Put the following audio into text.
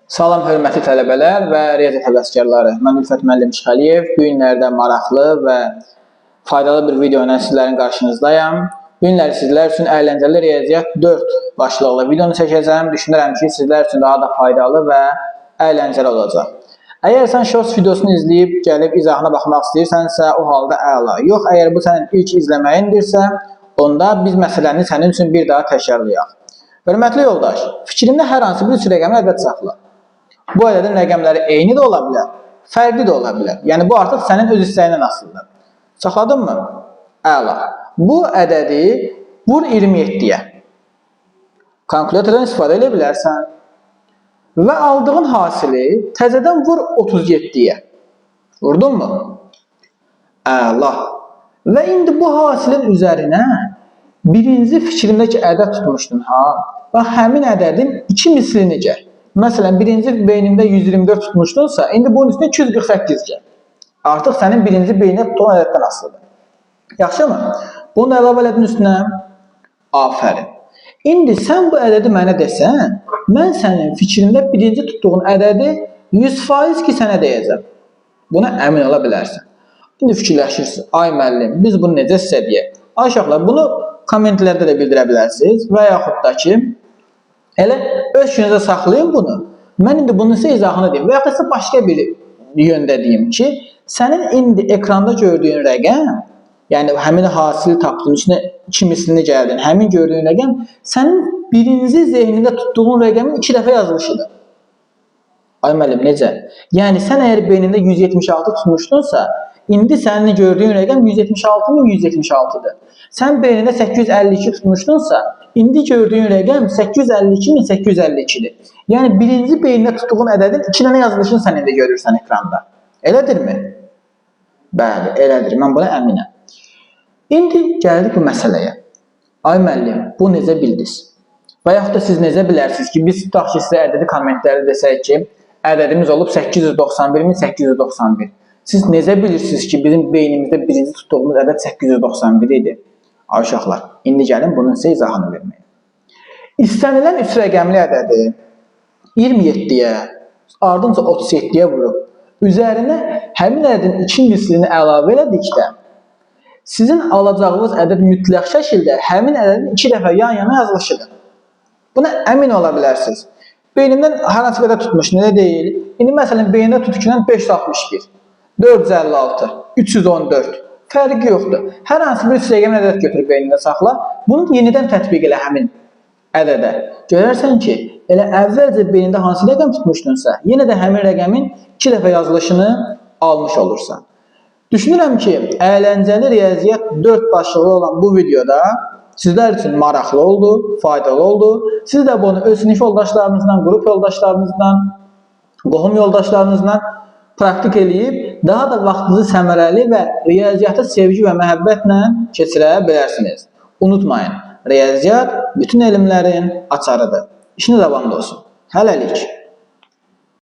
Salam hörmətli tələbələr və riyaziyyat həvəskarları. Mən Ülfət müəllim Çıxəliyev. Bu günlərdə maraqlı və faydalı bir video ilə sizlərin qarşınızdayım. Bu günlər sizlər üçün əyləncəli riyaziyyat 4 başlıqlı videonu çəkəcəm. Düşünürəm ki, sizlər üçün daha da faydalı və əyləncəli olacaq. Əgər sən shorts videosunu izləyib, gəlib izahına baxmaq istəyirsənsə, o halda əla. Yox, əgər bu sənin ilk izləməyindirsə, onda biz məsələni sənin üçün bir daha təkrarlayaq. Hörmətli yoldaş, fikrində hər hansı bir üç rəqəmli ədəd saxla. Bu ədədin rəqəmləri eyni də ola bilər, fərqli də ola bilər. Yəni, bu artıq sənin öz istəyindən asılıdır. Saxladın mı? Əla. Bu ədədi vur 27-yə. Kalkulatordan istifadə edə bilərsən. Və aldığın hasili təzədən vur 37-yə. Vurdun mu? Əla. Və indi bu hasilin üzərinə birinci fikrindəki ədəd tutmuşdun. Bax, həmin ədədin 2 mislini gəl. Məsələn, birinci beynində 124 tutmuşdunsa, indi bunun üstüne 248 gəl. Artıq sənin birinci beynində tutulan ədəddən asılıdır. Yaxşı mı? Bunu da əlavə elədin üstünə. Afərin. İndi sən bu ədədi mənə desən, mən sənin fikrində birinci tutduğun ədədi 100% ki, sənə deyəcəm. Buna əmin ola bilərsən. İndi fikirləşirsiniz, ay müəllim, biz bunu necə sizə deyək? Ay uşaqlar, bunu kommentlərdə də bildirə bilərsiniz və yaxud da ki, elə öz gününüzə saxlayın bunu. Mən indi bunun sizə izahını deyim. Və yaxud da sizə başqa bir yöndə deyim ki, sənin indi ekranda gördüyün rəqəm, yəni həmin hasili tapdığın, içinə 2 mislini gəldin, həmin gördüyün rəqəm sənin birinci zehnində tutduğun rəqəmin 2 dəfə yazılışıdır. Ay müəllim, necə? Yəni, sən əgər beynində 176 tutmuşdunsa, indi sənin gördüyün rəqəm 176.176-dır. Sən beynində 852 tutmuşdunsa, indi gördüyün rəqəm 852.852-dir. Yəni, birinci beynində tutduğun ədədin 2 dənə yazılışını sən indi görürsən ekranda. Elədirmi? Bəli, elədir. Mən buna əminəm. İndi gəldik bu məsələyə. Ay müəllim, bu necə bildiniz? Və yaxud da siz necə bilərsiniz ki, biz tutaq ki, sizə ədədi kommentlərdə desək ki, ədədimiz olub 891.891. Siz necə bilirsiniz ki, bizim beynimizdə birinci tutduğumuz ədəd 891 idi? Ay uşaqlar, indi gəlin bunun sizə izahını verməyə. İstənilən 3 rəqəmli ədədi 27-yə, ardınca 37-yə vurub, üzərinə həmin ədədin 2 mislini əlavə elədikdə, sizin alacağınız ədəd mütləq şəkildə həmin ədədin 2 dəfə yan-yana yazılışıdır. Buna əmin ola bilərsiniz. Beynimdən hər hansı qədər tutmuş, nə deyil? İndi məsələn, beynində tutuşulan 561, 456, 314, fərqi yoxdur. Hər hansı bir rəqəmli ədəd götürüb beynində saxla, bunu yenidən tətbiq elə həmin ədədə. Görərsən ki, elə əvvəlcə beynində hansı rəqəm tutmuşdunsa, yenə də həmin rəqəmin 2 dəfə yazılışını almış olursan. Düşünürəm ki, əyləncəli riyaziyyat 4 başlıqlı olan bu videoda sizlər üçün maraqlı oldu, faydalı oldu. Siz də bunu öz sinif yoldaşlarınızdan, qrup yoldaşlarınızdan, qohum yoldaşlarınızdan praktik eləyib, daha da vaxtınızı səmərəli və riyaziyyata sevgi və məhəbbətlə keçirə bilərsiniz. Unutmayın, riyaziyyat bütün elmlərin açarıdır. İşiniz davamlı olsun. Hələlik.